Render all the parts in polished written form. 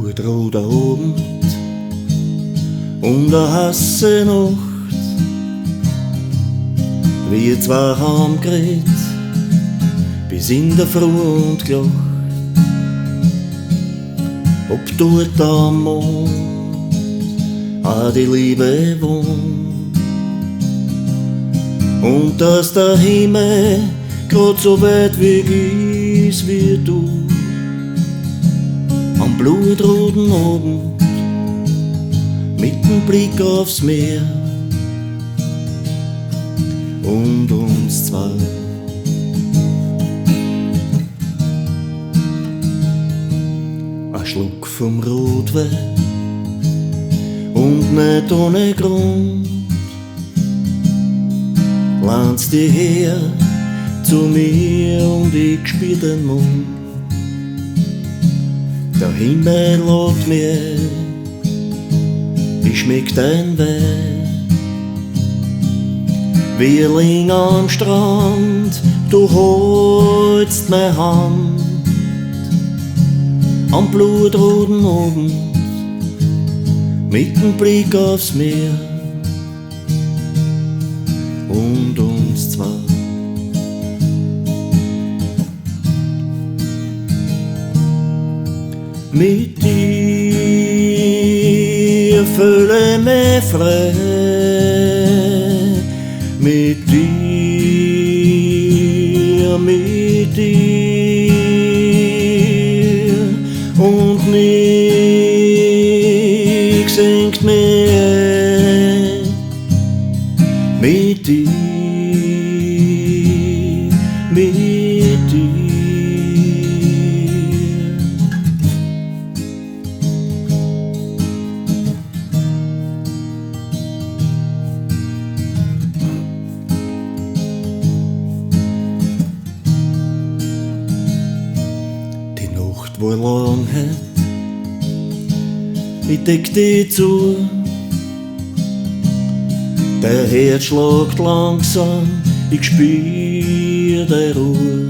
Blutroter Abend und eine hasse Nacht, wir zwei haben geredet, bis in der Früh und gelacht. Ob dort am Mond an die Liebe wohnt und dass der Himmel grad so weit weg ist wie du. Am blutroten Abend mit dem Blick aufs Meer und uns zwei. Ein Schluck vom Rotwein und nicht ohne Grund lädst dich her zu mir und ich spür den Mund. Der Himmel lädt mir, ich schmeck dein Wein. Wir liegen am Strand, du hältst meine Hand. Am blutroten Abend mit dem Blick aufs Meer und uns zwei. Mit dir fühle mich frei, mit dir und nix senkt mich ein. Mit dir. Wo lang hat, ich deck dich zu. Der Herz schlägt langsam, ich spür die Ruhe.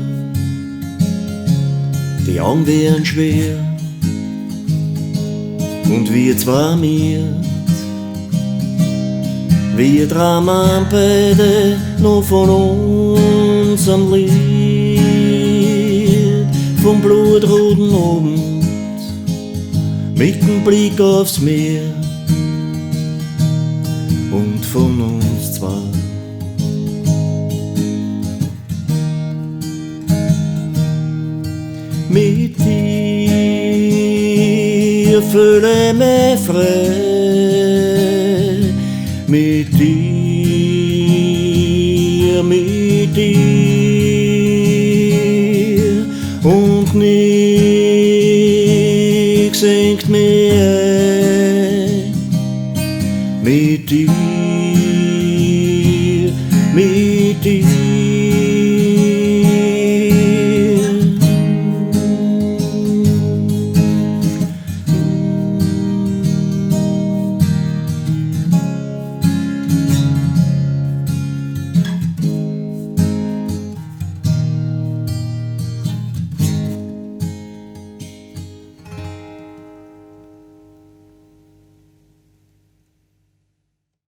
Die Augen werden schwer und wir zwei miert. Wir träumen beide noch von unserem Lied. Vom blutroten Abend mit dem Blick aufs Meer und von uns zwei. Mit dir fühle mich frei, mit dir und nix senkt mich ein. Mit dir.